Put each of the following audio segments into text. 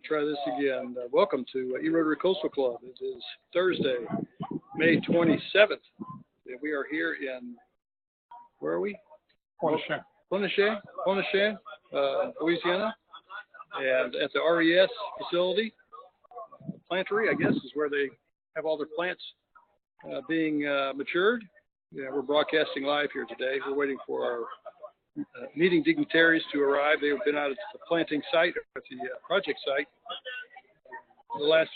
Try this again. Welcome to E-Rotary Coastal Club. It is Thursday, May 27th. And we are here in, where are we? Pointe-à-Pitre, Louisiana. And at the RES facility, plantery, I guess, is where they have all their plants being matured. Yeah, we're broadcasting live here today. We're waiting for our meeting dignitaries to arrive. They've been out at the planting site, at the project site, for the last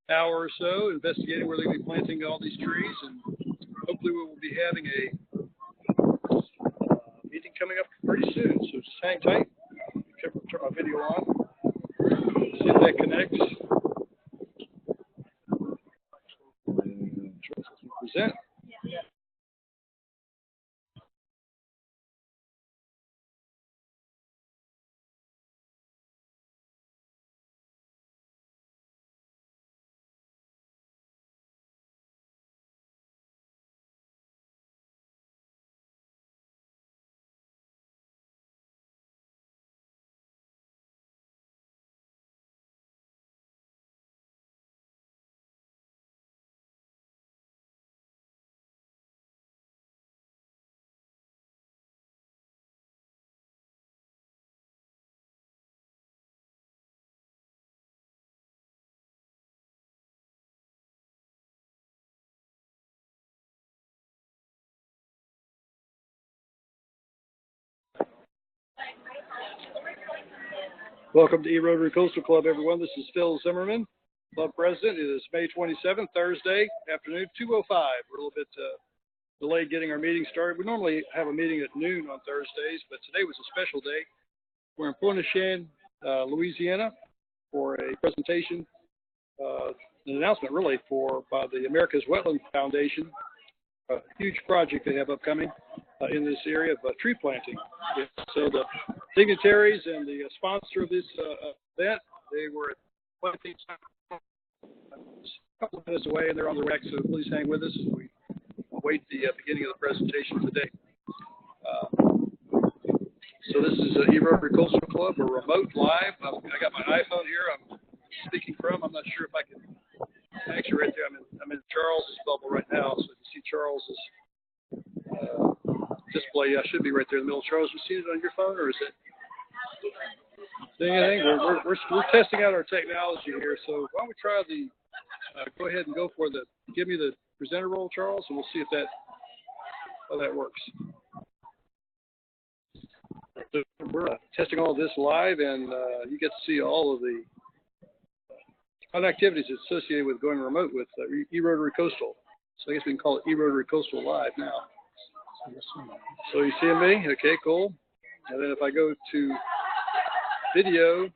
hour or so, investigating where they're going to be planting all these trees, and hopefully we will be having a meeting coming up pretty soon. So just hang tight. Turn my video on. See if that connects. Present. Welcome to E-Rotary Coastal Club, everyone. This is Phil Zimmerman, Club President. It is May 27th, Thursday afternoon, 2:05. We're a little bit delayed getting our meeting started. We normally have a meeting at noon on Thursdays, but today was a special day. We're in Pointe-à-Pitre, Louisiana, for a presentation, an announcement really by the America's Wetland Foundation, a huge project they have upcoming in this area of tree planting. So the dignitaries and the sponsor of this event, they were at planting a couple of minutes away, and they're on the rack, so please hang with us as we await the beginning of the presentation today. So this is E-Rotary Coastal Club, a remote live. I got my iPhone here I'm speaking from. I'm not sure if I can, actually right there, I'm in Charles's bubble right now, so if you see Charles's display, I should be right there in the middle. Charles, you see it on your phone, or is it? Anything? We're testing out our technology here, so why don't we try the, go ahead and go for the, give me the presenter role, Charles, and we'll see if how that works. So we're testing all of this live, and you get to see all of the fun activities associated with going remote with E-Rotary Coastal. So I guess we can call it E-Rotary Coastal Live now. So you see me? Okay, cool. And then if I go to video,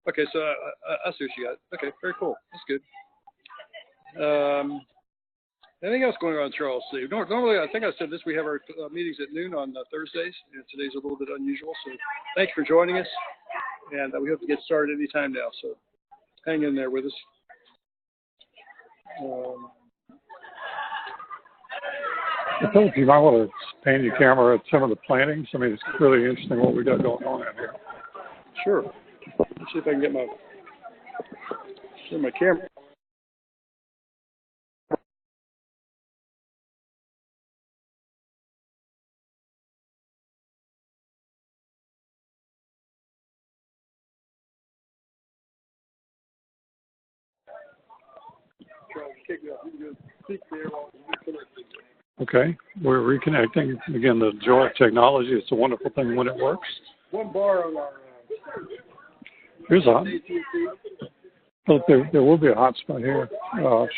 okay, so I see what you got. Okay, very cool. That's good. Anything else going on, Charles? Normally, I think I said this, we have our meetings at noon on Thursdays, and today's a little bit unusual. So thank you for joining us, and we hope to get started anytime now. So hang in there with us. I think you might want to pan your camera at some of the plantings. I mean, it's really interesting what we got going on out here. Sure. Let's see if I can get my camera. Okay, we're reconnecting. Again, the joy of technology, it's a wonderful thing when it works. One bar on our... Here's hot. But there will be a hot spot here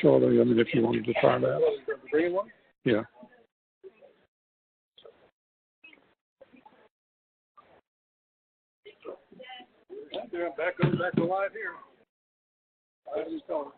shortly. I mean, if you wanted to try that. Bring one? Yeah. Back to live here. I just don't.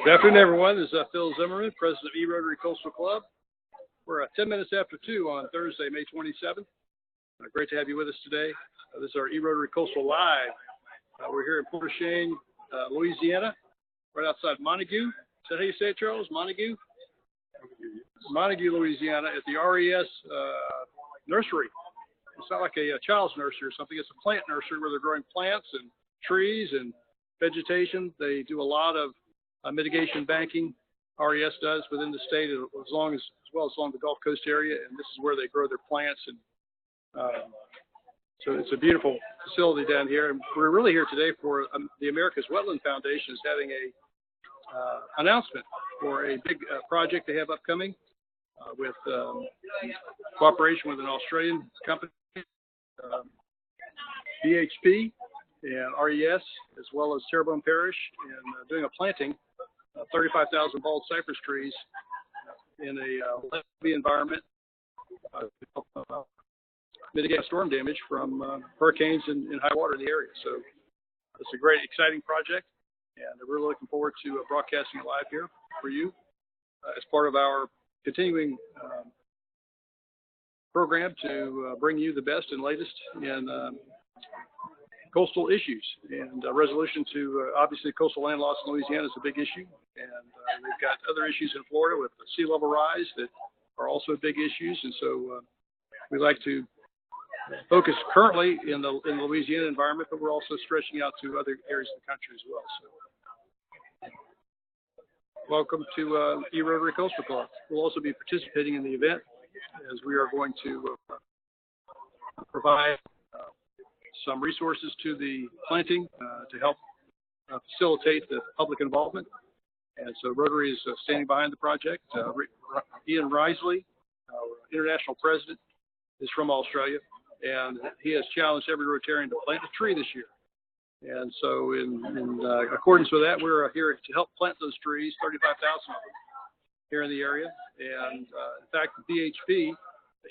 Good afternoon, everyone. This is Phil Zimmerman, president of E-Rotary Coastal Club. We're 10 minutes after 2 on Thursday, May 27th. Great to have you with us today. This is our E-Rotary Coastal Live. We're here in Port au Chene, Louisiana, right outside Montague. Is that how you say it, Charles? Montague? Montague, Louisiana, at the RES nursery. It's not like a child's nursery or something. It's a plant nursery where they're growing plants and trees and vegetation. They do a lot of mitigation banking. RES does within the state, as well as along the Gulf Coast area, and this is where they grow their plants. And so it's a beautiful facility down here. And we're really here today for the America's Wetland Foundation is having a announcement for a big project they have upcoming with cooperation with an Australian company, BHP and RES, as well as Terrebonne Parish, and doing a planting of 35,000 bald cypress trees in a levee environment to help mitigate storm damage from hurricanes and high water in the area. So it's a great, exciting project, and we're looking forward to broadcasting it live here for you as part of our continuing program to bring you the best and latest in coastal issues. And resolution to, obviously, coastal land loss in Louisiana is a big issue. And we've got other issues in Florida with the sea level rise that are also big issues. And so we like to focus currently in the Louisiana environment, but we're also stretching out to other areas of the country as well. So welcome to E-Rotary Coastal Club. We'll also be participating in the event as we are going to provide some resources to the planting to help facilitate the public involvement. And so Rotary is standing behind the project. Ian Risley, our international president, is from Australia, and he has challenged every Rotarian to plant a tree this year. And so in accordance with that, we're here to help plant those trees, 35,000 of them here in the area. And in fact, BHP,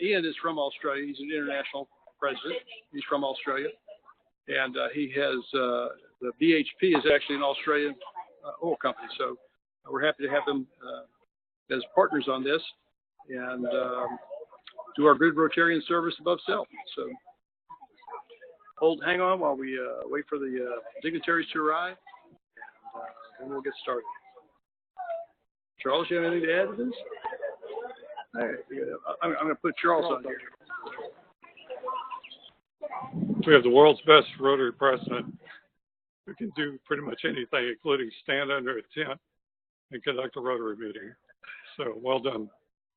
Ian is from Australia. He's an international president. He's from Australia. And he has, the BHP is actually an Australian oil company. So we're happy to have them as partners on this and do our good Rotarian service above self. So hang on while we wait for the dignitaries to arrive, and we'll get started. Charles, you have anything to add to this? All right, I'm going to put Charles on here. We have the world's best Rotary president who can do pretty much anything, including stand under a tent and conduct a Rotary meeting. So well done,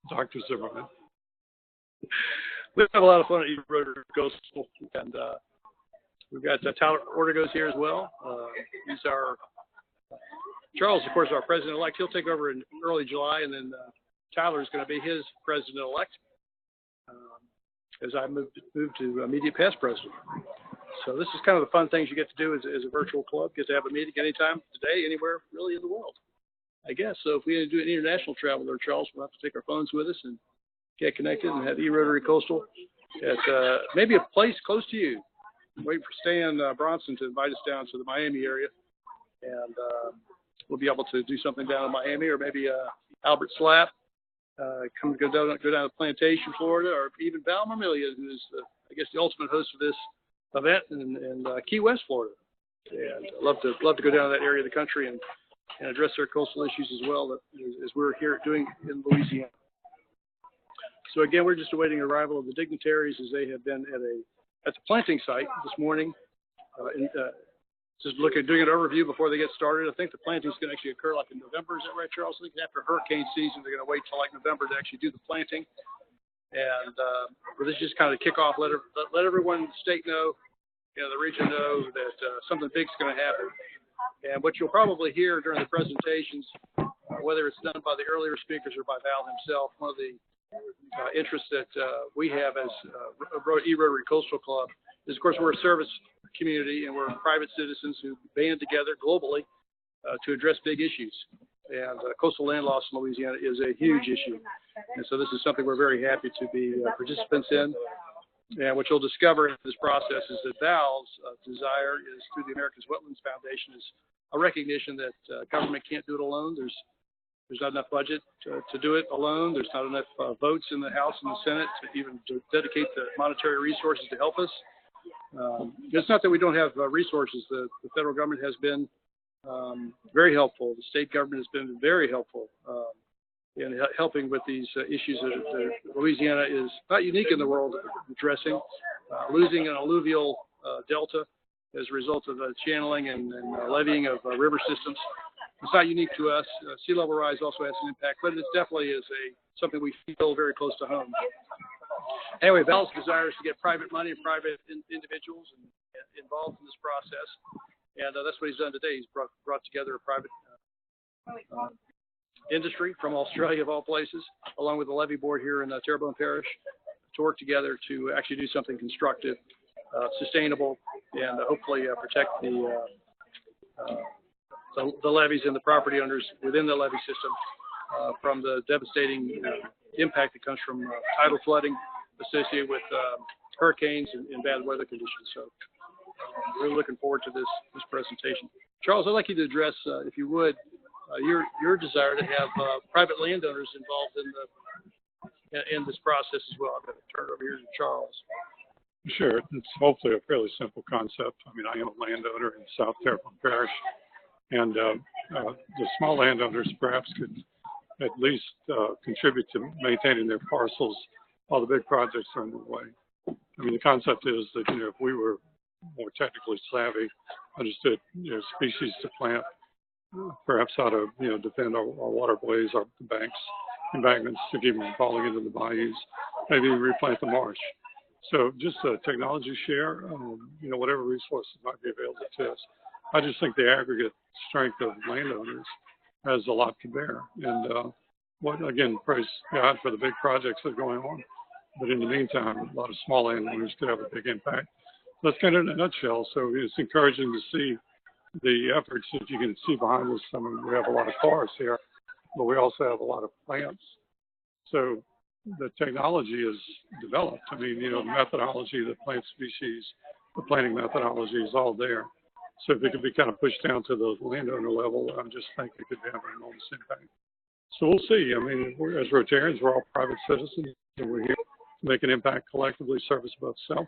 Dr. Zimmerman. We have a lot of fun at E-Rotary Coastal, and we've got Tyler Ortegos here as well. He's our Charles, of course, our president-elect. He'll take over in early July, and then Tyler is going to be his president-elect as I move to immediate past president. So this is kind of the fun things you get to do as a virtual club. Get to have a meeting anytime, today, anywhere, really in the world, I guess. So if we do an international travel there, Charles, we'll have to take our phones with us and get connected and have E-Rotary Coastal at maybe a place close to you. Wait for Stan Bronson to invite us down to the Miami area, and we'll be able to do something down in Miami, or maybe Albert Slapp, go down to Plantation, Florida, or even Val Marmilia, who is, I guess, the ultimate host of this event in Key West, Florida. And I'd love to go down to that area of the country and address their coastal issues as well, as we're here doing in Louisiana. So again, we're just awaiting the arrival of the dignitaries, as they have been at the planting site this morning. Just doing an overview before they get started. I think the planting is going to actually occur like in November. Is that right, Charles? I think after hurricane season, they're going to wait till like November to actually do the planting. And this is just kind of kick off. Let everyone, state know, the region know that something big's going to happen. And what you'll probably hear during the presentations, whether it's done by the earlier speakers or by Val himself, one of the interests that we have as E-Rotary Coastal Club is, of course, we're a service community and we're private citizens who band together globally to address big issues. And coastal land loss in Louisiana is a huge issue. And so this is something we're very happy to be participants in. And what you'll discover in this process is that Val's desire is, through the America's Wetlands Foundation, is a recognition that government can't do it alone. There's not enough budget to do it alone. There's not enough votes in the House and the Senate to dedicate the monetary resources to help us. It's not that we don't have resources. The federal government has been very helpful. The state government has been very helpful in helping with these issues that Louisiana is not unique in the world addressing. Losing an alluvial delta as a result of channeling and leveeing of river systems. It's not unique to us. Sea level rise also has an impact, but it definitely is something we feel very close to home. Anyway, Val's desire is to get private money and private individuals involved in this process, and that's what he's done today. He's brought together a private industry from Australia, of all places, along with the levee board here in Terrebonne Parish, to work together to actually do something constructive, sustainable, and hopefully protect the levees and the property owners within the levee system from the devastating impact that comes from tidal flooding associated with hurricanes and bad weather conditions. So we're looking forward to this presentation. Charles, I'd like you to address, if you would, your desire to have private landowners involved in this process as well. I'm going to turn it over here to Charles. Sure. It's hopefully a fairly simple concept. I mean, I am a landowner in South Terrebonne Parish, and the small landowners perhaps could at least contribute to maintaining their parcels while the big projects are underway. I mean, the concept is that, if we were more technically savvy, understood, species to plant, perhaps how to, defend our waterways, our embankments to keep them falling into the bayous, maybe replant the marsh. So just a technology share, whatever resources might be available to us. I just think the aggregate strength of landowners has a lot to bear. And again, praise God for the big projects that are going on. But in the meantime, a lot of small landowners could have a big impact. That's kind of in a nutshell. So it's encouraging to see the efforts that you can see behind us. I mean, we have a lot of forests here, but we also have a lot of plants. So the technology is developed. I mean, the methodology, the plant species, the planting methodology is all there. So if it could be kind of pushed down to the landowner level, I just think it could have an enormous impact. So we'll see. I mean, as Rotarians, we're all private citizens, and we're here to make an impact collectively, service above self.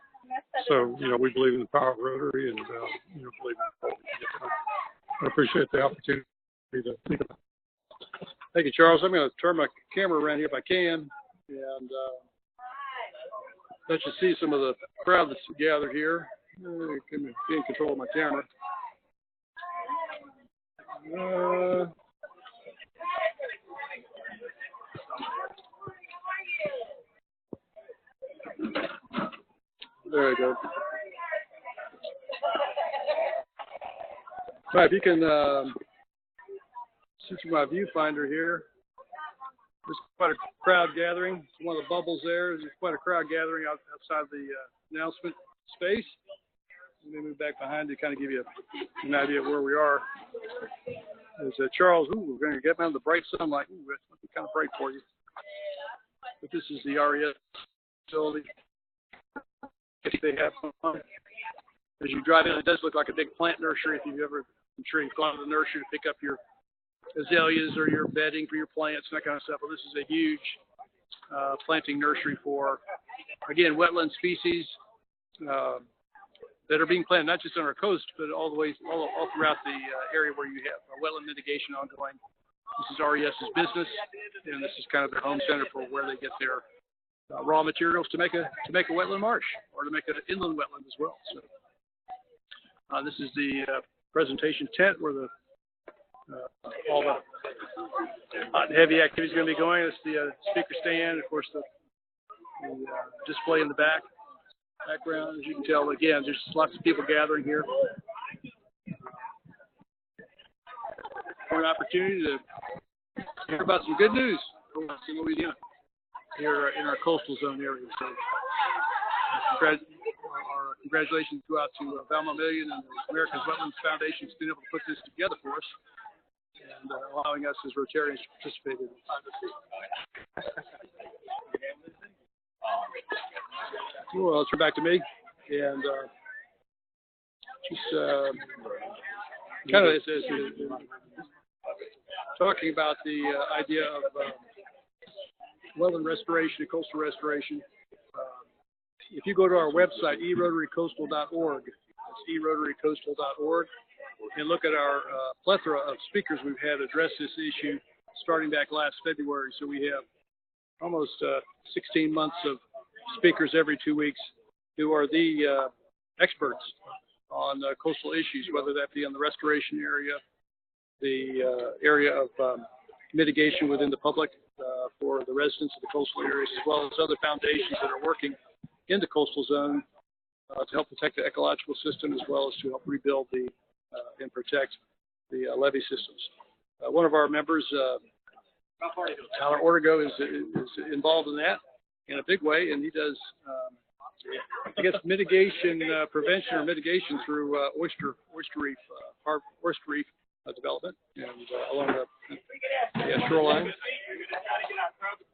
So, we believe in the power of Rotary and, believe in it. I appreciate the opportunity to think about it. Thank you, Charles. I'm going to turn my camera around here if I can, and let you see some of the crowd that's gathered here. I can be in control of my camera. There we go. All right, if you can see through my viewfinder here, there's quite a crowd gathering. It's one of the bubbles there. There's quite a crowd gathering outside the announcement space. Let me move back behind to kind of give you an idea of where we are. There's Charles. We're going to get down to the bright sunlight. That's kind of bright for you. But this is the RES facility. If they have fun. As you drive in, it does look like a big plant nursery. If I'm sure you've gone to the nursery to pick up your azaleas or your bedding for your plants and that kind of stuff. Well, this is a huge planting nursery for, again, wetland species that are being planted not just on our coast, but all throughout the area where you have wetland mitigation ongoing. This is RES's business, and this is kind of their home center for where they get their raw materials to make a wetland marsh or to make an inland wetland as well. So this is the presentation tent where all the hot and heavy activity is going to be going. It's the speaker stand, of course, the display in the background. As you can tell, again, there's lots of people gathering here for an opportunity to hear about some good news in Louisiana here in our coastal zone area. So our congratulations go out to Valmont Million and the America's Wetlands Foundation for being able to put this together for us and allowing us as Rotarians to participate in it. Well, it's back to me, and just kind of talking about the idea of wetland restoration and coastal restoration. If you go to our website, erotarycoastal.org, that's erotarycoastal.org, and look at our plethora of speakers we've had address this issue starting back last February. So we have almost 16 months of speakers every 2 weeks who are the experts on coastal issues, whether that be on the restoration area, the area of mitigation within the public for the residents of the coastal areas, as well as other foundations that are working in the coastal zone to help protect the ecological system, as well as to help rebuild the and protect the levee systems. One of our members, Tyler Ortego, is involved in that in a big way, and he does, I guess, mitigation, prevention or mitigation through oyster reef development and along the shoreline.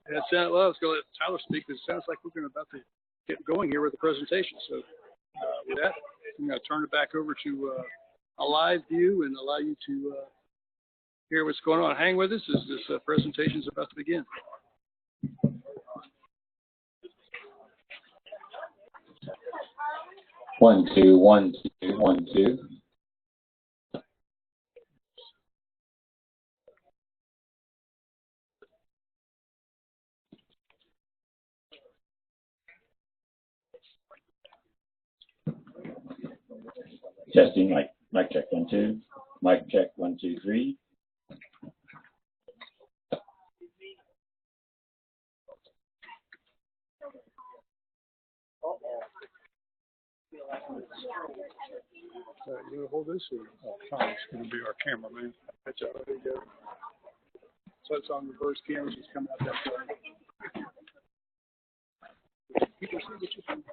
And well, let's go let Tyler speak, because it sounds like we're about to get going here with the presentation. So with that, I'm going to turn it back over to a live view and allow you to hear what's going on. Hang with us as this presentation is about to begin. 1 2 1 2 1 2. Testing, mic check 1 2. Mic check 1 2 3. You going to hold this, or Tom's going to be our cameraman? That's all. There you go. So it's on reverse cameras. It's coming out that way. People see what you can.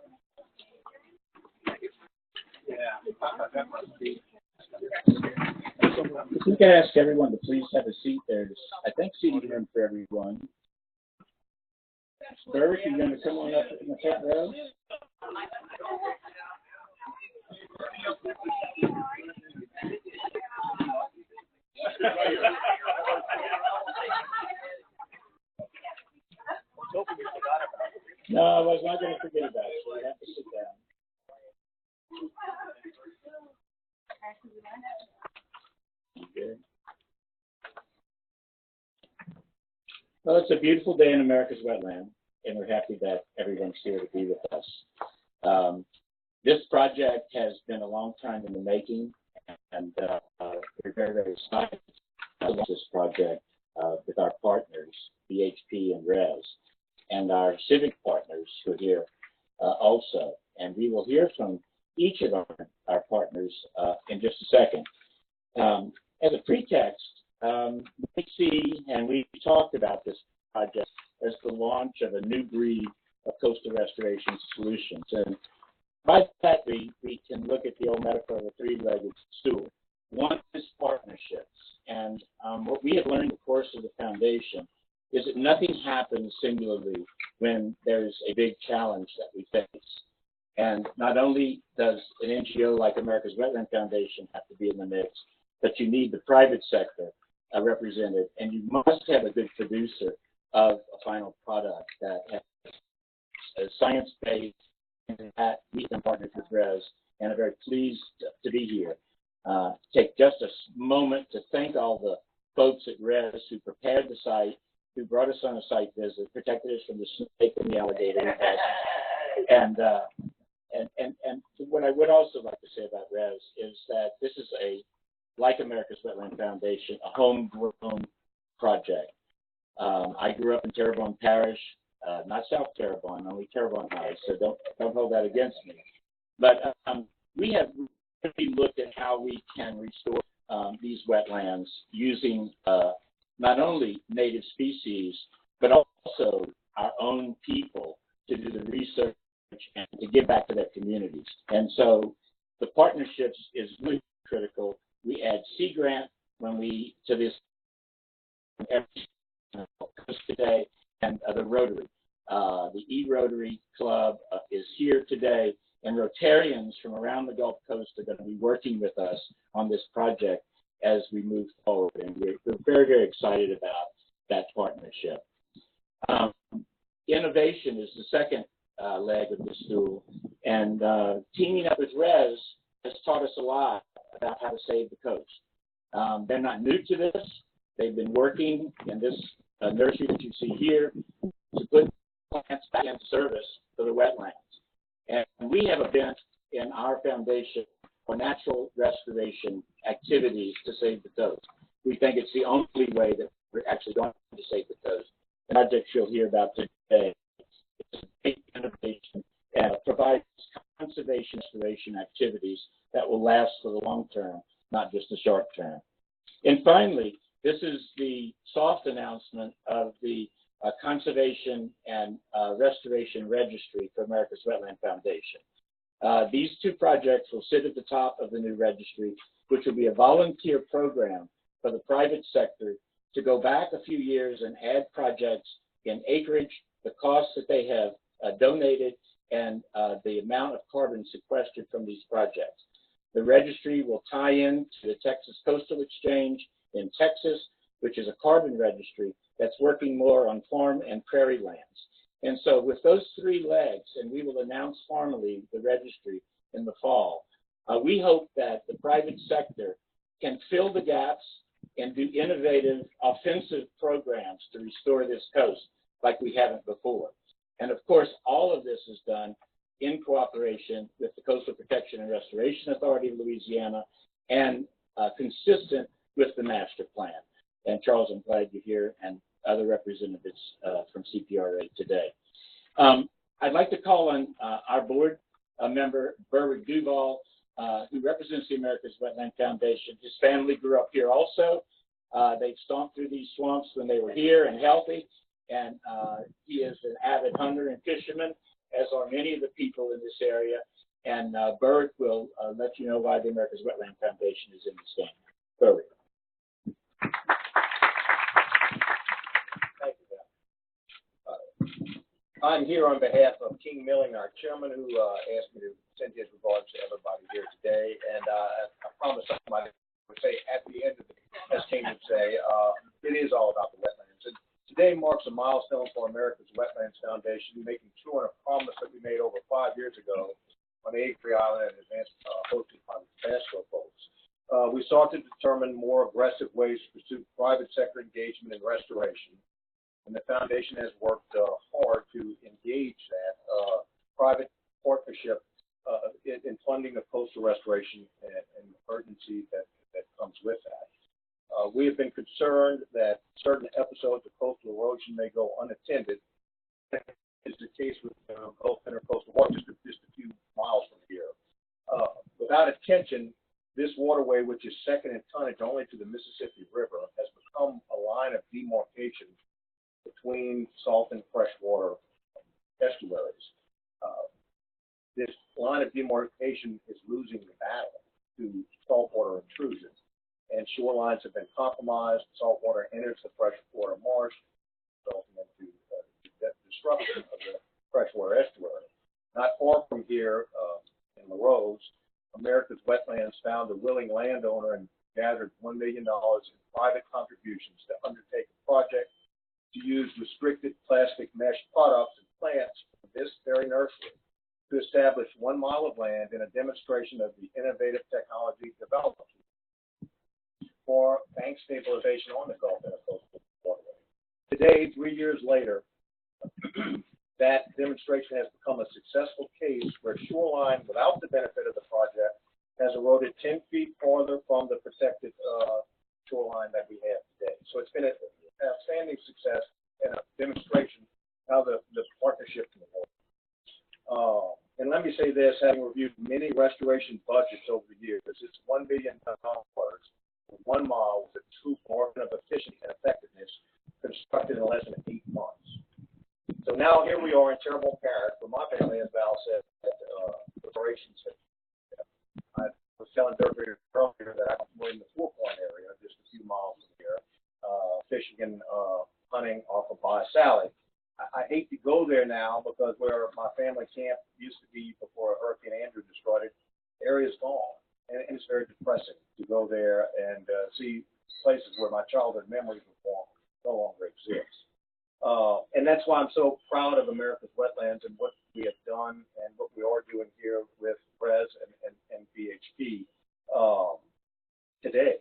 Yeah, that must be. If we could ask everyone to please have a seat, there's, I think, seating room for everyone. Burke, you're going to come on up in the front row. No, I was not going to forget about it. So I have to sit down. Okay. Well, it's a beautiful day in America's wetland, and we're happy that everyone's here to be with us. This project has been a long time in the making, and we're very, very excited to launch this project with our partners, BHP and RES, and our civic partners who are here also. And we will hear from each of our partners in just a second. As a pretext, we see, and we talked about this project as the launch of a new breed of coastal restoration solutions. And by that, we can look at the old metaphor of a three-legged stool. One is partnerships. And what we have learned in the course of the foundation is that nothing happens singularly when there's a big challenge that we face. And not only does an NGO like America's Wetland Foundation have to be in the mix, but you need the private sector represented, and you must have a good producer of a final product that has science-based, and that we've been partnered with RES, and are very pleased to be here. Take just a moment to thank all the folks at RES who prepared the site, who brought us on a site visit, protected us from the snake and the alligator, and what I would also like to say about RES is that this is like America's Wetland Foundation, a homegrown project. I grew up in Terrebonne Parish, not South Terrebonne, only Terrebonne High, so don't hold that against me. But we have really looked at how we can restore these wetlands using not only native species, but also our own people to do the research and to give back to their communities. And so the partnerships is really critical. We add Sea Grant to this today, and the Rotary. The E-Rotary Club is here today, and Rotarians from around the Gulf Coast are going to be working with us on this project as we move forward. And we're very, very excited about that partnership. Innovation is the second leg of the stool, and teaming up with RES has taught us a lot about how to save the coast. They're not new to this. They've been working in this nursery that you see here to put plants back into service for the wetlands. And we have a bent in our foundation for natural restoration activities to save the coast. We think it's the only way that we're actually going to save the coast. The project you'll hear about today is a big innovation and provides conservation restoration activities that will last for the long term, not just the short term. And finally, this is the soft announcement of the Conservation and Restoration Registry for America's Wetland Foundation. These two projects will sit at the top of the new registry, which will be a volunteer program for the private sector to go back a few years and add projects in acreage, the costs that they have donated, and the amount of carbon sequestered from these projects. The registry will tie in to the Texas Coastal Exchange in Texas, which is a carbon registry that's working more on farm and prairie lands. And so with those three legs, and we will announce formally the registry in the fall, we hope that the private sector can fill the gaps and do innovative, offensive programs to restore this coast like we haven't before. And of course, all of this is done in cooperation with the Coastal Protection and Restoration Authority of Louisiana and consistent with the master plan. And Charles, I'm glad you're here, and other representatives from CPRA today. I'd like to call on our board member, Berwick Duval, who represents the America's Wetland Foundation. His family grew up here also. They stomped through these swamps when they were here and healthy, and he is an avid hunter and fisherman, as are many of the people in this area. And Berwick will let you know why the America's Wetland Foundation is in the stand. Berwick. I'm here on behalf of King Milling, our chairman, who asked me to send his regards to everybody here today. And I promised somebody would say at the end of it, as King would say, it is all about the wetlands. And today marks a milestone for America's Wetlands Foundation, making true on a promise that we made over 5 years ago on the Avery Island and advanced hosted by the Tabasco folks. We sought to determine more aggressive ways to pursue private sector engagement and restoration. And the foundation has worked hard to engage that private partnership in funding of coastal restoration and the urgency that comes with that. We have been concerned that certain episodes of coastal erosion may go unattended. That is the case with Gulf Intercoastal Water, just a few miles from here. Without attention, this waterway, which is second in tonnage only to the Mississippi River, has become a line of demarcation between salt and freshwater estuaries. This line of demarcation is losing the battle to saltwater intrusion, and shorelines have been compromised. Saltwater enters the freshwater marsh, resulting into disruption of the freshwater estuary. Not far from here, in Larose, America's Wetlands found a willing landowner and gathered $1 million in private contributions to undertake a project to use restricted plastic mesh products and plants from this very nursery to establish 1 mile of land in a demonstration of the innovative technology developed for bank stabilization on the Gulf Intercoastal Waterway. Today, 3 years later, that demonstration has become a successful case where shoreline, without the benefit of the project, has eroded 10 feet farther from the protected shoreline that we have today. So it's been an outstanding success and a demonstration how the partnership can work. And let me say this, having reviewed many restoration budgets over the years, it's $1 billion for 1 mile with a true margin of efficiency and effectiveness constructed in less than 8 months. So now here we are in terrible Parish, where my family, as Val said, that operations have. I was telling Dirk earlier that we're in the 4 Point area, just a few miles from here, fishing and hunting off of By Sally. I hate to go there now because where my family camp used to be before Hurricane Andrew destroyed it, the area's gone. And it's very depressing to go there and see places where my childhood memories were formed no longer exist. And that's why I'm so proud of America's Wetlands and what we have done and what we are doing here with RES and BHP today.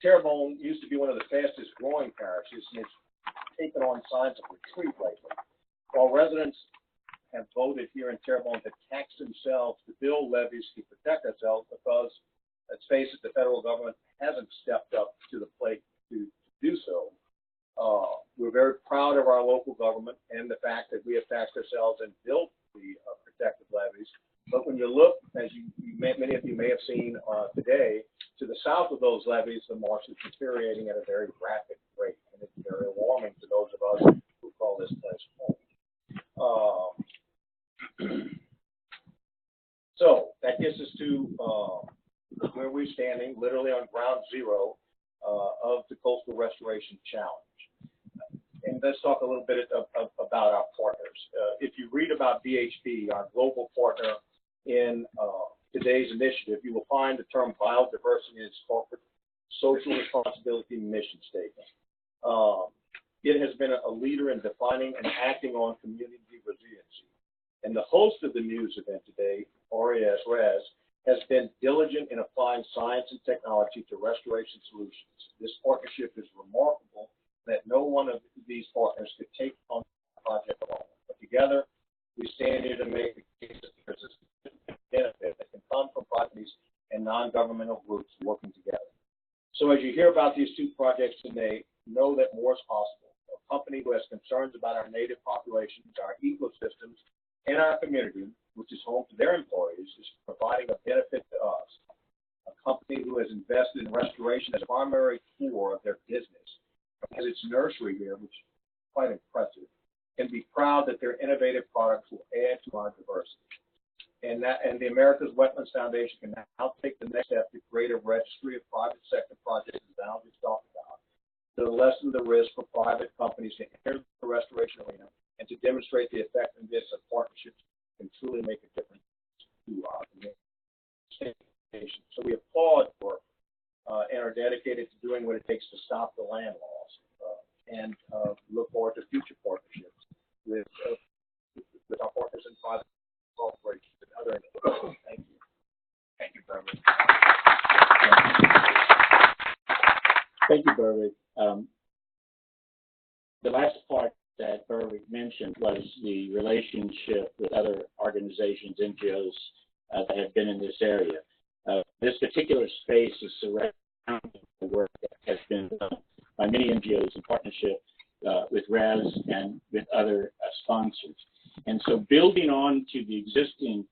Terrebonne used to be one of the fastest growing parishes, and it's taken on signs of retreat lately. While residents have voted here in Terrebonne to tax themselves, to build levees to protect ourselves, because, let's face it, the federal government hasn't stepped up to the plate to do so. We're very proud of our local government and the fact that we have taxed ourselves and built the protected levees. But when you look, as many of you may have seen today, to the south of those levees, the marsh is deteriorating at a very rapid rate, and it's very alarming to those of us who call this place home. So that gets us to where we're standing, literally on ground zero of the Coastal Restoration Challenge. And let's talk a little bit about our partners. If you read about BHP, our global partner in today's initiative, you will find the term biodiversity in its corporate social responsibility mission statement. It has been a leader in defining and acting on community resiliency. And the host of the news event today, RES, has been diligent in applying science and technology to restoration solutions. This partnership is remarkable that no one of these partners could take on the project alone. But together, we stand here to make the case that there's a benefit that can come from properties and non-governmental groups working together. So as you hear about these two projects today, know that more is possible. A company who has concerns about our native populations, our ecosystems, and our community, which is home to their employees, is providing a benefit to us. A company who has invested in restoration as a primary core of their business, has its nursery here, which is quite impressive, can be proud that their innovative products will add to our diversity. And the America's Wetlands Foundation can now take the next step to create a registry of private sector projects, as Al just talked about, to lessen the risk for private companies to enter the restoration arena and to demonstrate the effectiveness of partnerships can truly make a difference to our community. So we applaud work and are dedicated to doing what it takes to stop the land loss, and look forward to future partnerships with our partners in private corporations and other individuals. Thank you. Thank you, Berwick. Thank you, Berwick. The last part that Berwick mentioned was the relationship with other organizations, NGOs that have been in this area. This particular space is surrounding the work that has been done by many NGOs in partnership with RES and with other sponsors. And so building on to the existing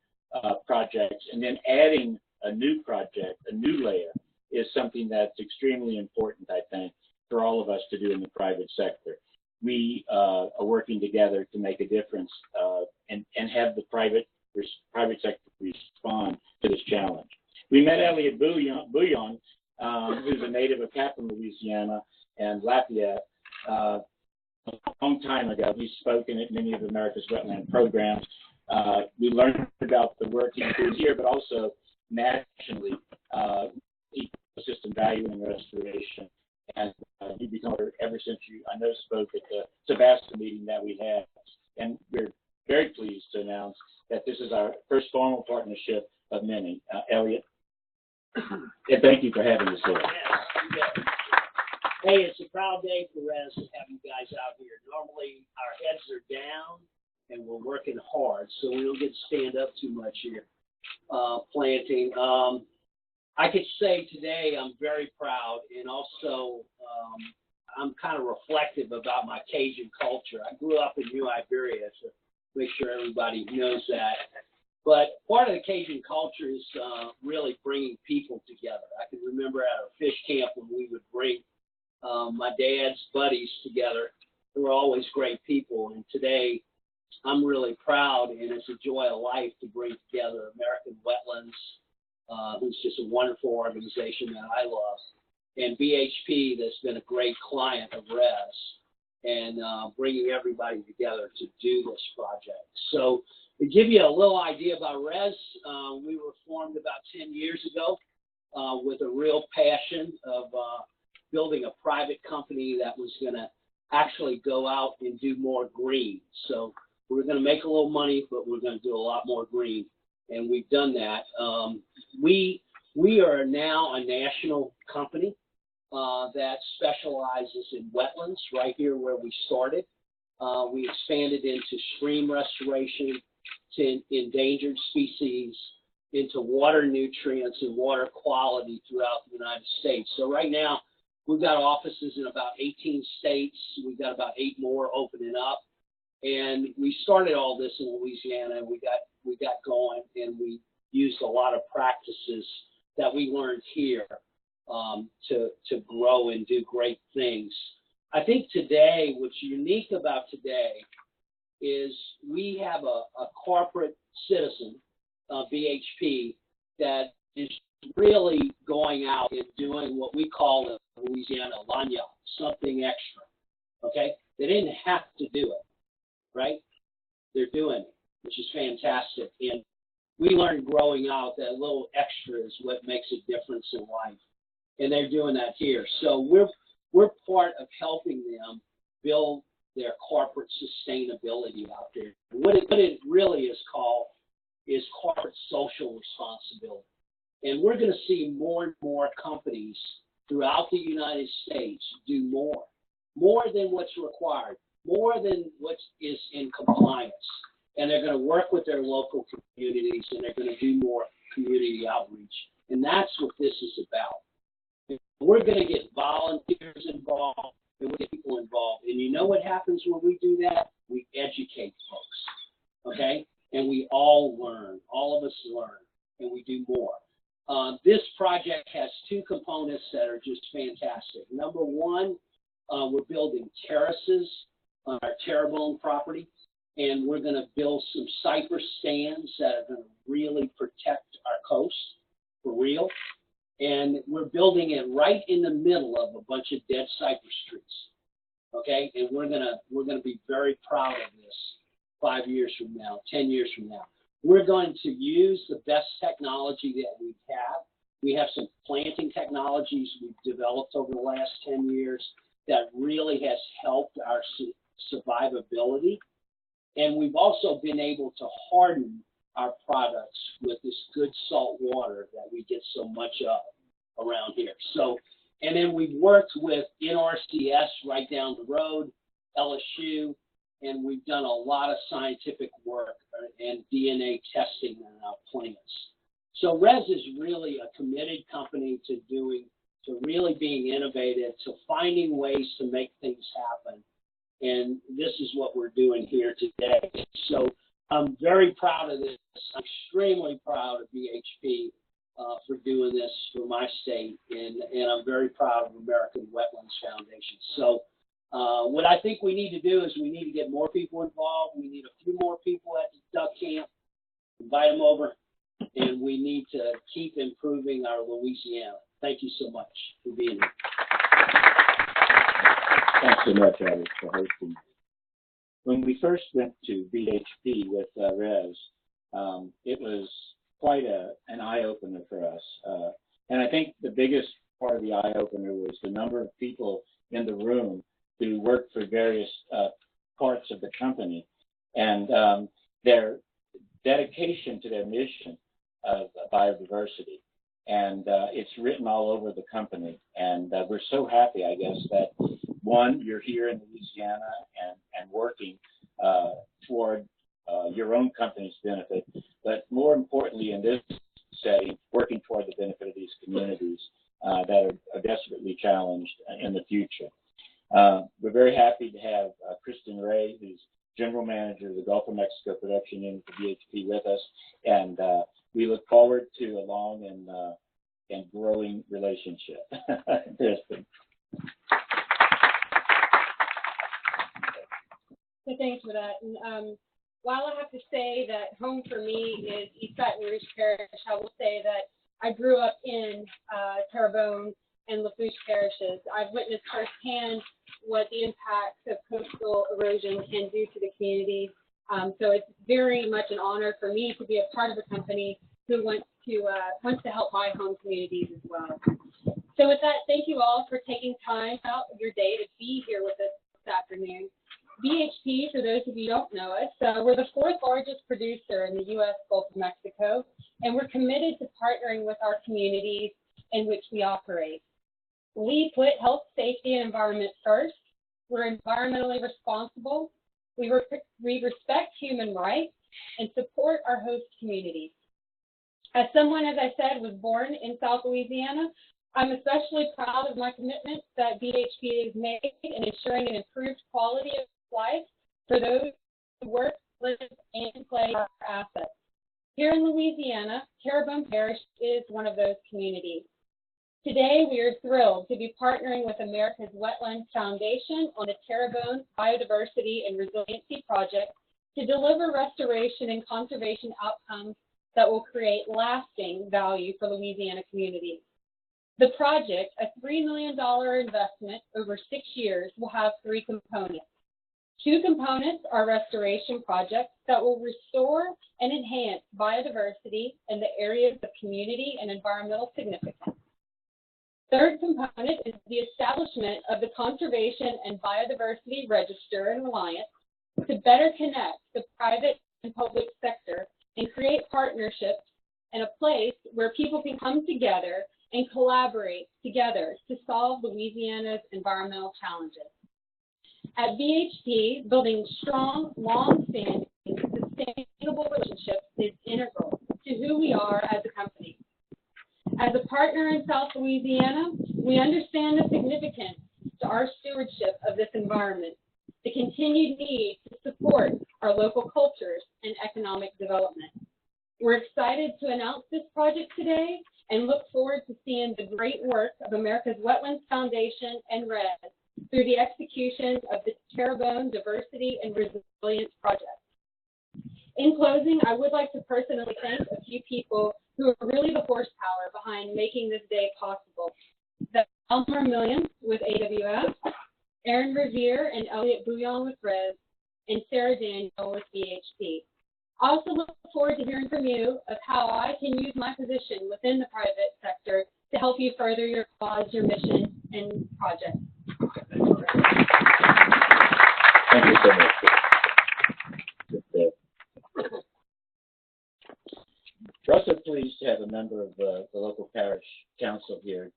projects and then adding a new project, a new layer, is something that's extremely important, I think, for all of us to do in the private sector. We are working together to make a difference and have the private sector respond to this challenge. We met Elliot Bouillon, who's a native of Kaplan, Louisiana, and Lafayette, a long time ago. He's spoken at many of America's wetland programs. We learned about the work he does here, but also nationally, ecosystem value and restoration. And you've become ever since I know spoke at the Sebastian meeting that we had. And we're very pleased to announce that this is our first formal partnership of many. Elliot, and thank you for having us here. Yes. Hey, it's a proud day for us to have you guys out here. Normally, our heads are down and we're working hard, so we don't get to stand up too much here planting. I could say today I'm very proud, and also I'm kind of reflective about my Cajun culture. I grew up in New Iberia, so make sure everybody knows that. But part of the Cajun culture is really bringing people together. I can remember at our fish camp when we would bring my dad's buddies together. They were always great people, and today I'm really proud, and it's a joy of life to bring together American Wetlands, who's just a wonderful organization that I love, and BHP, that's been a great client of RES. and bringing everybody together to do this project. So to give you a little idea about Res, we were formed about 10 years ago with a real passion of building a private company that was going to actually go out and do more green. So we're going to make a little money, but we're going to do a lot more green, and we've done that. We are now a national company that specializes in wetlands right here where we started. We expanded into stream restoration, to endangered species, into water nutrients and water quality throughout the United States. So right now, we've got offices in about 18 states. We've got about 8 more opening up. And we started all this in Louisiana, and we got going, and we used a lot of practices that we learned here to grow and do great things. I think today, what's unique about today is we have a corporate citizen, BHP, that is really going out and doing what we call in Louisiana lagna, something extra, okay? They didn't have to do it, right? They're doing it, which is fantastic. And we learned growing out that a little extra is what makes a difference in life. And they're doing that here. So we're part of helping them build their corporate sustainability out there. What it really is called is corporate social responsibility. And we're going to see more and more companies throughout the United States do more than what's required, more than what is in compliance. And they're going to work with their local communities, and they're going to do more community outreach. And that's what this is about. We're going to get volunteers involved, and we get people involved. And you know what happens when we do that? We educate folks, okay? And we all learn. All of us learn, and we do more. This project has 2 components that are just fantastic. Number one, we're building terraces on our Terrebonne property, and we're going to build some cypress stands that are going to really protect our coast for real. And we're building it right in the middle of a bunch of dead cypress trees, okay? And we're gonna be very proud of this 5 years from now, 10 years from now. We're going to use the best technology that we have. We have some planting technologies we've developed over the last 10 years that really has helped our survivability. And we've also been able to harden our products with this good salt water that we get so much of around here. So, and then we've worked with NRCS right down the road, LSU, and we've done a lot of scientific work and DNA testing in our plants. So Res is really a committed company to really being innovative, to finding ways to make things happen. And this is what we're doing here today. So I'm very proud of this. I'm extremely proud of BHP for doing this for my state, and I'm very proud of American Wetlands Foundation. So what I think we need to do is we need to get more people involved. We need a few more people at the duck camp, invite them over, and we need to keep improving our Louisiana. Thank you so much for being here. Thanks so much, Albert, for hosting. When we first went to BHP with Res, it was quite an eye-opener for us. And I think the biggest part of the eye-opener was the number of people in the room who worked for various parts of the company, and their dedication to their mission of biodiversity. And it's written all over the company. And we're so happy, I guess, that one, you're here in Louisiana and working toward your own company's benefit, but more importantly in this setting, working toward the benefit of these communities that are desperately challenged in the future. We're very happy to have Kristen Ray, who's General Manager of the Gulf of Mexico Production Unit for BHP, with us, and we look forward to a long and growing relationship. Kristen. So thanks for that. And while I have to say that home for me is East Baton Rouge Parish, I will say that I grew up in Terrebonne and Lafourche parishes. I've witnessed firsthand what the impacts of coastal erosion can do to the community. So it's very much an honor for me to be a part of a company who wants to help my home communities as well. So with that, thank you all for taking time out of your day to be here with us this afternoon. BHP, for those of you who don't know us, we're the 4th largest producer in the U.S. Gulf of Mexico, and we're committed to partnering with our communities in which we operate. We put health, safety, and environment first. We're environmentally responsible. We respect human rights and support our host communities. As someone, as I said, was born in South Louisiana, I'm especially proud of my commitment that BHP has made in ensuring an improved quality of life for those who work, live, and play our assets. Here in Louisiana, Terrebonne Parish is one of those communities. Today, we are thrilled to be partnering with America's Wetland Foundation on the Terrebonne Biodiversity and Resiliency Project to deliver restoration and conservation outcomes that will create lasting value for Louisiana communities. The project, a $3 million investment over 6 years, will have 3 components. 2 components are restoration projects that will restore and enhance biodiversity in the areas of community and environmental significance. Third component is the establishment of the Conservation and Biodiversity Register and Alliance to better connect the private and public sector and create partnerships in a place where people can come together and collaborate together to solve Louisiana's environmental challenges. At BHP, building strong, long-standing, sustainable relationships is integral to who we are as a company. As a partner in South Louisiana, we understand the significance to our stewardship of this environment, the continued need to support our local cultures and economic development. We're excited to announce this project today and look forward to seeing the great work of America's Wetlands Foundation and RES through the execution of the Terrebonne Diversity and Resilience Project. In closing, I would like to personally thank a few people who are really the horsepower behind making this day possible. Elmer Millian with AWS, Aaron Revere and Elliot Bouillon with RES, and Sarah Daniel with BHP. I also look forward to hearing from you of how I can use my position within the private sector to help you further your cause, your mission, and project. Thank you so much. We're also pleased to have a member of the local parish council here,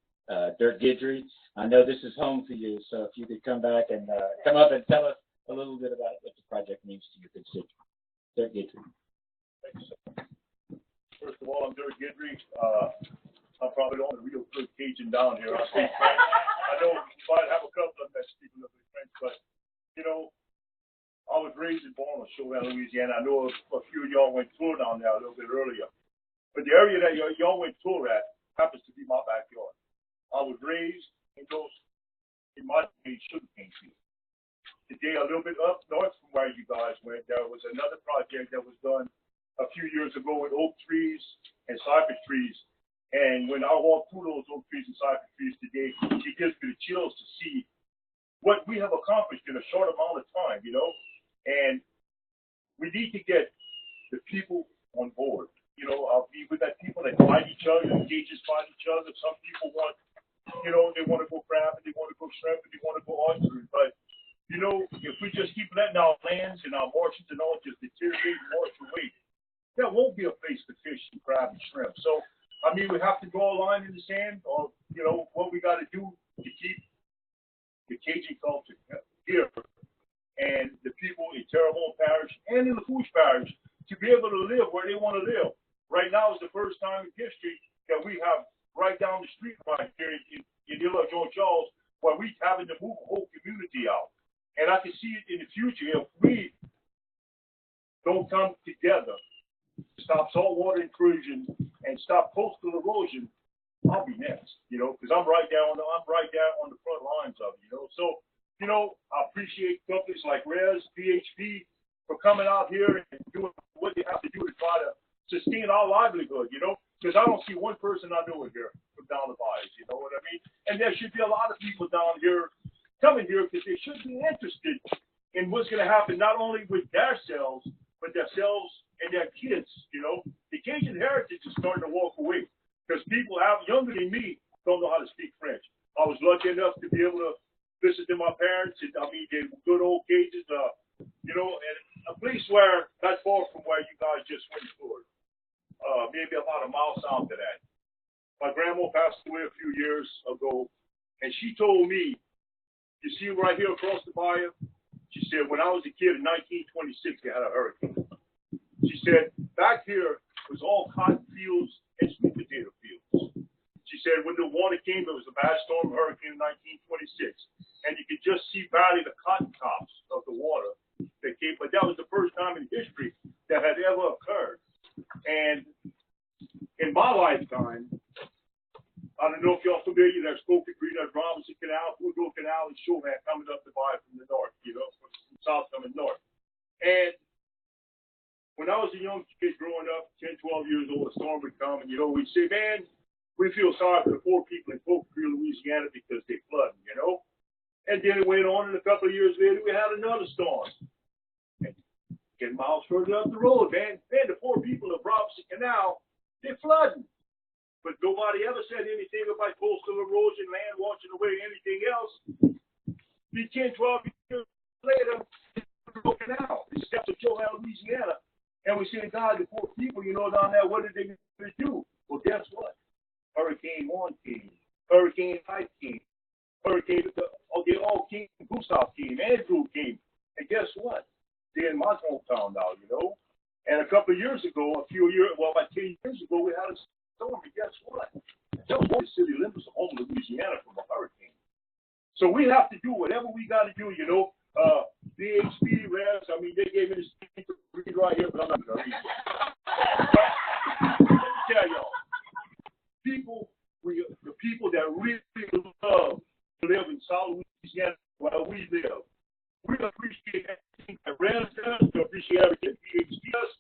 Dirk Guidry. I know this is home for you, so if you could come back and come up and tell us a little bit about what the project means to your constituents. Dirk Guidry. Thanks. First of all, I'm Dirk Guidry. I'm probably the only real good Cajun down here. I speak French. I know you might have a couple of them that speak a little bit French, but, you know, I was raised and born in Chauvin, Louisiana. I know a few of y'all went tour down there a little bit earlier. But the area that y'all went tour at happens to be my backyard. I was raised in my sugarcane field. Today, a little bit up north from where you guys went, there was another project that was done a few years ago with oak trees and cypress trees. And when I walk through those oak trees and cypress trees today, it gives me the chills to see what we have accomplished in a short amount of time, you know. And we need to get the people on board. You know, we got people that fight each other, engages fight each other. Some people want, you know, they want to go crabbing, they want to go shrimping, they want to go oystering. But, you know, if we just keep letting our lands and our marshes and all just deteriorate and wash away, there won't be a place to fish and crab and shrimp. So, I mean, we have to draw a line in the sand, or, you know, what we got to do to keep the Cajun culture here and the people in Terrebonne Parish and in Lafourche Parish to be able to live where they want to live. Right now is the first time in history that we have right down the street right here in Illinois, John Charles, where we having to move a whole community out. And I can see it in the future if we don't come together, stop saltwater intrusion and stop coastal erosion. I'll be next, you know, because I'm right down on the front lines of it, you know. So, you know, I appreciate companies like RES, BHP for coming out here and doing what they have to do to try to sustain our livelihood, you know, because I don't see one person I know in here from down the bayous, you know what I mean? And there should be a lot of people down here coming here because they should be interested in what's going to happen not only with themselves, but themselves and their kids. You know, the Cajun heritage is starting to walk away because people younger than me don't know how to speak French. I was lucky enough to be able to visit my parents. And, I mean, they were good old Cajuns, you know, and a place where not far from where you guys just went for, maybe about a mile south of that. My grandma passed away a few years ago, and she told me, you see right here across the bayou, she said, when I was a kid in 1926, they had a hurricane. She said, back here was all cotton fields and sweet potato fields. She said, when the water came, there was a bad storm hurricane in 1926, and you could just see barely the cotton tops of the water that came, but that was the first time in history that had ever occurred. And in my lifetime, I don't know if y'all familiar, there's Spoken Green, there's Robinson Canal, Woodrow Canal, and Chauvet coming up the bayou from the north, you know, from south coming north. And when I was a young kid growing up, 10, 12 years old, a storm would come, and, you know, we'd say, man, we feel sorry for the poor people in Spoken Green, Louisiana, because they flooded, you know. And then it went on, and a couple of years later, we had another storm. And 10 miles further up the road, man, the poor people of Robinson Canal, they're flooding. But nobody ever said anything about coastal erosion, land washing away, anything else. 10, 12 years later, Woodrow Canal, the steps of Chauvet, Louisiana, and we say, God, the poor people, you know, down there, what did they do? Well, guess what? Hurricane 1 came, Hurricane 5 came, Hurricane, they all came, Gustav came, Andrew came, and guess what? They're in my hometown now, you know. And a couple of years ago, about 10 years ago, we had a storm, and guess what? That was one city limits of home, Louisiana, from a hurricane. So we have to do whatever we got to do, you know. DHP, Res, I mean, they gave me this thing to read right here, but I'm not going to read it. Let me tell y'all, the people that really love to live in South Louisiana where we live, we appreciate everything that Res does, we appreciate everything that DHP does,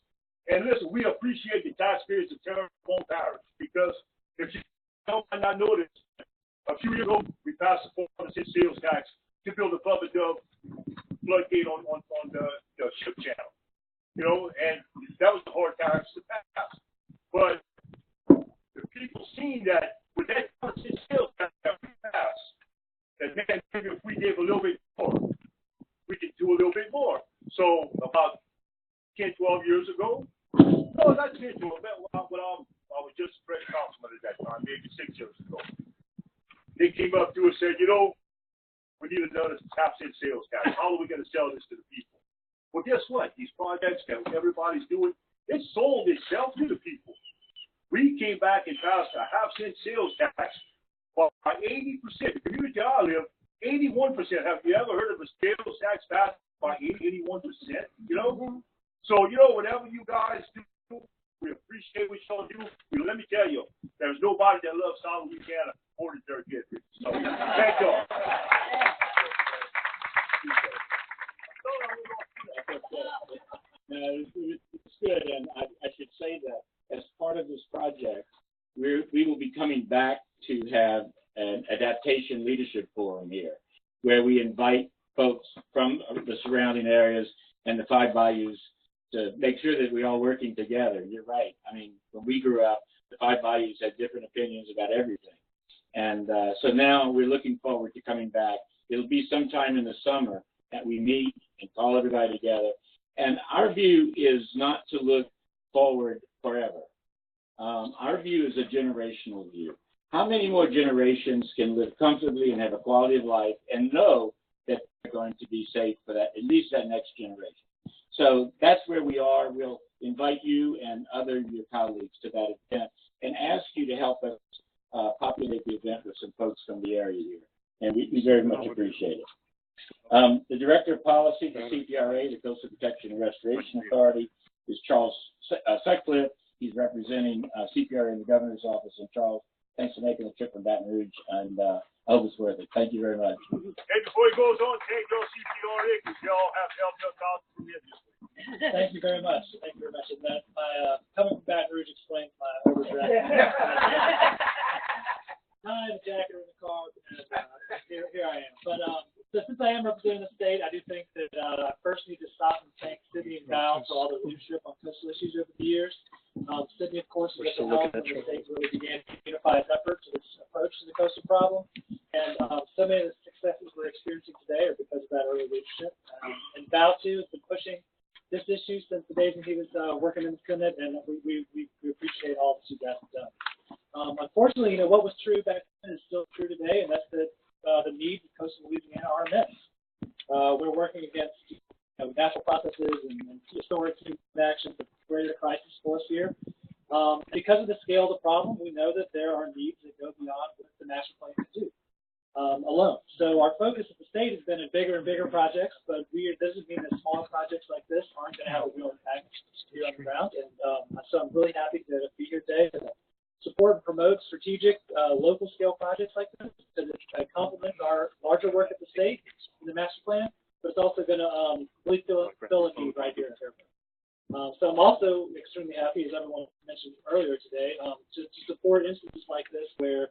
and listen, we appreciate the taxpayers of Terrebonne Parish, because if you might not know this, a few years ago, we passed a 4% sales tax to build a public floodgate on the ship channel. You know, and that was a hard tax to pass. But the people seen that with that 4% sales tax that we passed, that man, maybe if we gave a little bit more, we could do a little bit more. So about 10, 12 years ago, no, not 10, 12, I was just a fresh councilman at that time, maybe 6 years ago. They came up to us and said, you know, we need another half-cent sales tax. How are we going to sell this to the people? Well, guess what? These projects that everybody's doing, it sold itself to the people. We came back and passed a half-cent sales tax by 80%. The community I live, 81%. Have you ever heard of a sales tax passed by 81%? You know? Mm-hmm. So, you know, whatever you guys do, we appreciate what y'all do. Let me tell you, there's nobody that loves South Louisiana more than Dirk Gidry. So, thank y'all. No, it's good, and I should say that as part of this project, we will be coming back to have an adaptation leadership forum here, where we invite folks from the surrounding areas and the 5 bayous to make sure that we're all working together. You're right. I mean, when we grew up, the 5 bayous had different opinions about everything. And so now we're looking forward to coming back. It'll be sometime in the summer that we meet and call everybody together. And our view is not to look forward forever. Our view is a generational view. How many more generations can live comfortably and have a quality of life and know that they're going to be safe for that, at least that next generation? So that's where we are. We'll invite you and other of your colleagues to that event and ask you to help us populate the event with some folks from the area here. And we very much appreciate it. The Director of Policy for CPRA, the Coastal Protection and Restoration Authority, is Charles Sutcliffe. He's representing CPRA in the Governor's Office. And Charles, thanks for making the trip from Baton Rouge, and I hope it's worth it. Thank you very much. Hey, before he goes on, thank y'all CPRA, because y'all have helped us out tremendously. Thank you very much. Thank you very much. And that my coming from Baton Rouge explains my overdraft. Time, jacket in the car, and here I am. But I am representing the state, I do think that I first need to stop and thank Sydney and Val for all the leadership on coastal issues over the years. Sydney, of course, was at the helm when the state really began to unify its effort to this approach to the coastal problem. And so many of the successes we're experiencing today are because of that early leadership. And Val, too, has been pushing this issue since the days when he was working in the Senate, and we appreciate all that you guys have done. Unfortunately, what was true back then is still true today, and that's that the needs of coastal Louisiana are immense. We're working against natural processes and historic human actions that create a crisis for us here. Because of the scale of the problem, we know that there are needs that go beyond what the national plan can do alone. So our focus at the state has been in bigger and bigger projects, but it doesn't mean that smaller projects like this aren't going to have a real impact here on the ground. And so I'm really happy to be here today to support and promote strategic local scale projects like this because it complements our larger work at the state in the master plan, but it's also going to really fill a need right here in Fairfield. So I'm also extremely happy, as everyone mentioned earlier today, to support instances like this where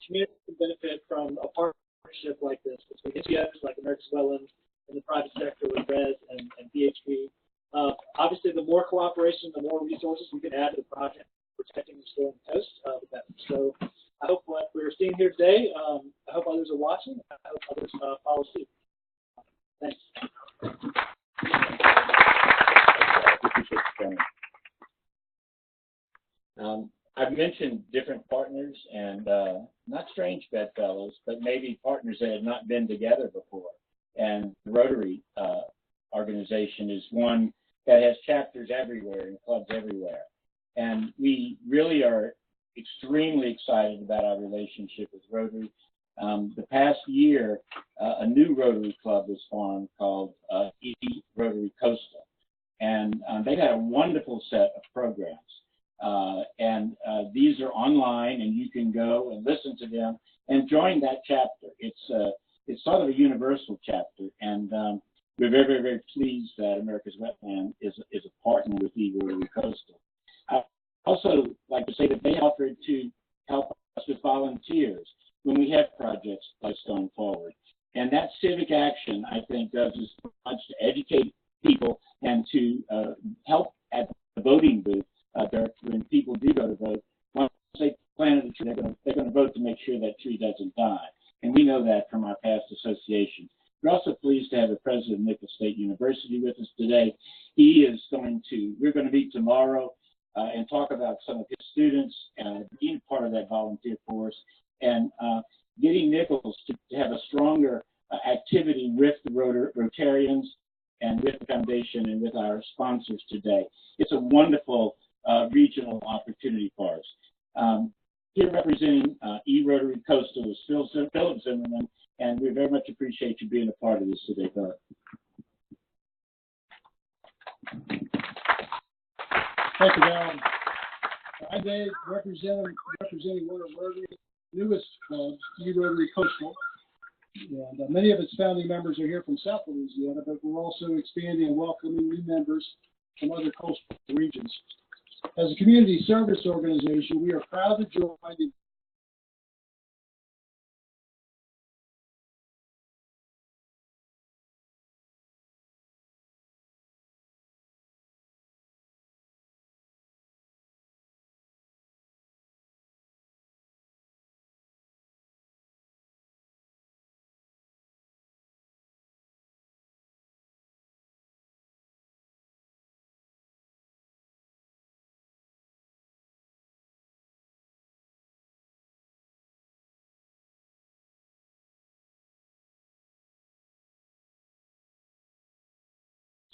communities can benefit from a partnership like this between NGOs like America's Wetland and the private sector with RES and VHB. Obviously, the more cooperation, the more resources we can add to the project protecting and restoring the coast, the better. So I hope what we're seeing here today, I hope others are watching. I hope others follow suit. Thanks. I've mentioned different partners and not strange bedfellows, but maybe partners that had not been together before. And the Rotary organization is one that has chapters everywhere and clubs everywhere. And we really are extremely excited about our relationship with Rotary. The past year, a new Rotary Club was formed called Rotary Coastal. And they've had a wonderful set of programs. These are online, and you can go and listen to them and join that chapter. It's sort of a universal chapter, and we're very, very, very pleased that America's Wetland is a partner with Rotary Coastal. I also like to say that they offered to help us with volunteers when we have projects placed going forward. And that civic action, I think, does as much to educate people and to help at the voting booth. When people do go to vote, once they planted a tree, they're going to vote to make sure that tree doesn't die. And we know that from our past associations. We're also pleased to have the president of Nicholls State University with us today. We're going to meet tomorrow and talk about some of his students being part of that volunteer force and getting Nicholls to have a stronger activity with the Rotarians and with the foundation and with our sponsors today. It's a wonderful regional opportunity for us. Here representing Rotary Coastal is Philip Zimmerman, and we very much appreciate you being a part of this today, Philip. Thank you, Alan. I'm Dave, representing one of Rotary's newest clubs, Rotary Coastal. And many of its founding members are here from South Louisiana, but we're also expanding and welcoming new members from other coastal regions. As a community service organization, we are proud to join the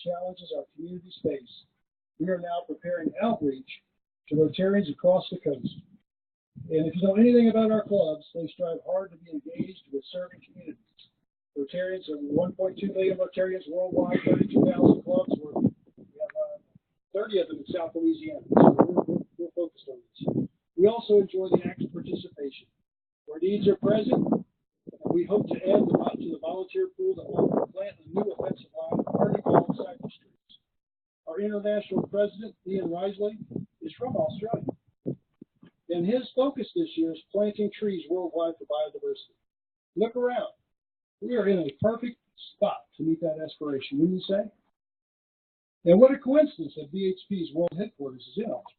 challenges our community face. We are now preparing outreach to Rotarians across the coast. And if you know anything about our clubs, they strive hard to be engaged with serving communities. Rotarians are 1.2 million Rotarians worldwide, 32,000 clubs. We have 30 of them in South Louisiana, so we're focused on this. We also enjoy the active participation. Where needs are present, we hope to add to the volunteer pool that will plant a new offensive line already called Cypress trees. Our international president, Ian Risley, is from Australia. And his focus this year is planting trees worldwide for biodiversity. Look around. We are in a perfect spot to meet that aspiration, wouldn't you say? And what a coincidence that BHP's world headquarters is in Austin.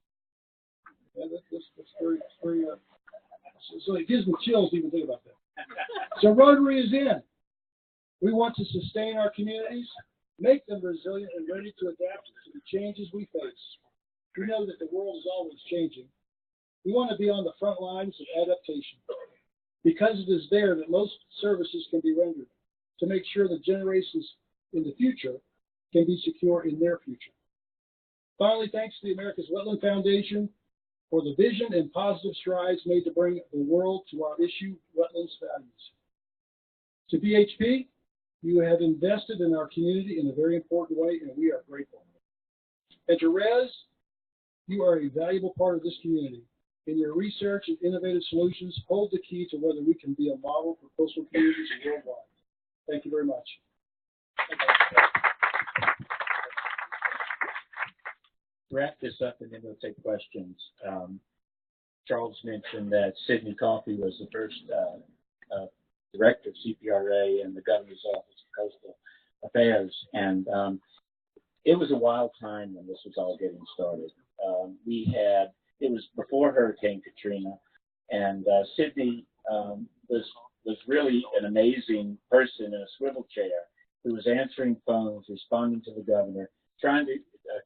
Yeah, that's very so it gives me chills to even think about that. So Rotary is in. We want to sustain our communities, make them resilient and ready to adapt to the changes we face. We know that the world is always changing. We want to be on the front lines of adaptation because it is there that most services can be rendered to make sure that generations in the future can be secure in their future. Finally, thanks to the America's Wetland Foundation for the vision and positive strides made to bring the world to our issue, wetlands values. To BHP, you have invested in our community in a very important way, and we are grateful. And to RES, you are a valuable part of this community. In your research and innovative solutions, hold the key to whether we can be a model for coastal communities worldwide. Thank you very much. Wrap this up and then we'll take questions. Charles mentioned that Sidney Coffey was the first director of CPRA in the Governor's Office of Coastal Affairs, and it was a wild time when this was all getting started. It was before Hurricane Katrina, and Sidney was really an amazing person in a swivel chair who was answering phones, responding to the governor, trying to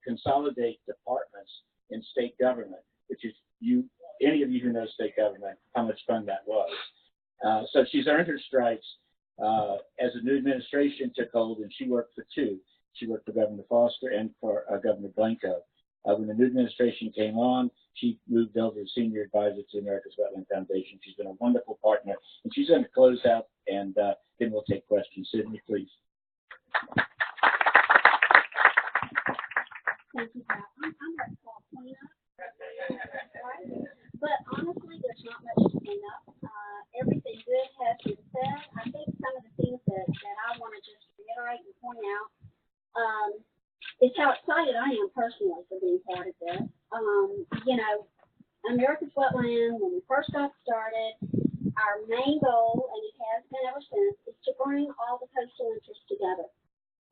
consolidate departments in state government, which is any of you who know state government, how much fun that was. So she's earned her stripes as a new administration took hold, and she worked for two. She worked for Governor Foster and for Governor Blanco. When the new administration came on, she moved over as senior advisor to America's Wetland Foundation. She's been a wonderful partner, and she's going to close out, and then we'll take questions. Sidney, please. Thank you, Pat. I'm going to call cleanup, right? But honestly, there's not much to clean up. Everything good has been said. I think some of the things that I want to just reiterate and point out is how excited I am personally for being part of this. America's Wetland, when we first got started, our main goal, and it has been ever since, is to bring all the coastal interests together.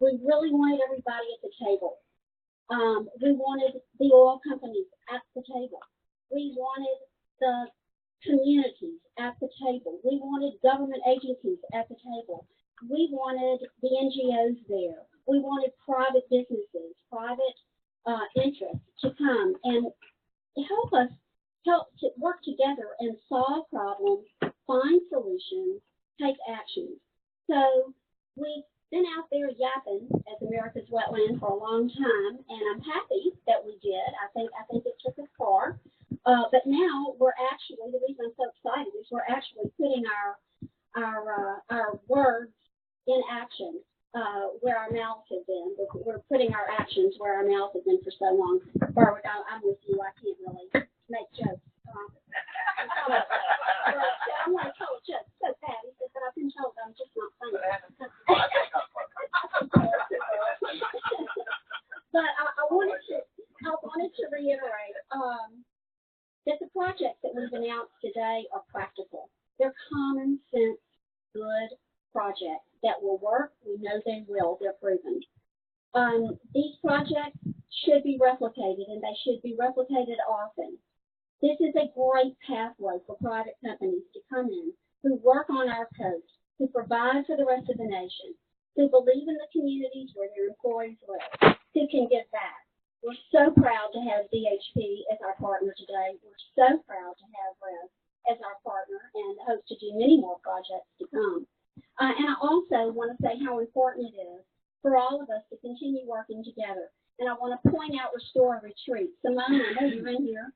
We really wanted everybody at the table. We wanted the oil companies at the table. We wanted the communities at the table. We wanted government agencies at the table. We wanted the NGOs there. We wanted private businesses, private interests to come and help to work together and solve problems, find solutions, take actions. So we've been out there yapping as America's Wetland for a long time, and I'm happy that we did. I think it took us far. But now we're actually, the reason I'm so excited is we're actually putting our words in action where our mouths have been. We're putting our actions where our mouths have been for so long. Barbara, I'm with you. I can't really make jokes. I want to tell jokes so bad. He said, but I've been told I'm just not funny. But I wanted to reiterate that the projects that we've announced today are practical. They're common sense, good projects that will work. We know they will. They're proven. These projects should be replicated, and they should be replicated often. This is a great pathway for private companies to come in who work on our coast, who provide for the rest of the nation, who believe in the communities where their employees live, who can give back. We're so proud to have BHP as our partner today. We're so proud to have RES as our partner and hope to do many more projects to come. And I also want to say how important it is for all of us to continue working together. And I want to point out Restore Retreat. Simone, I know you're in here.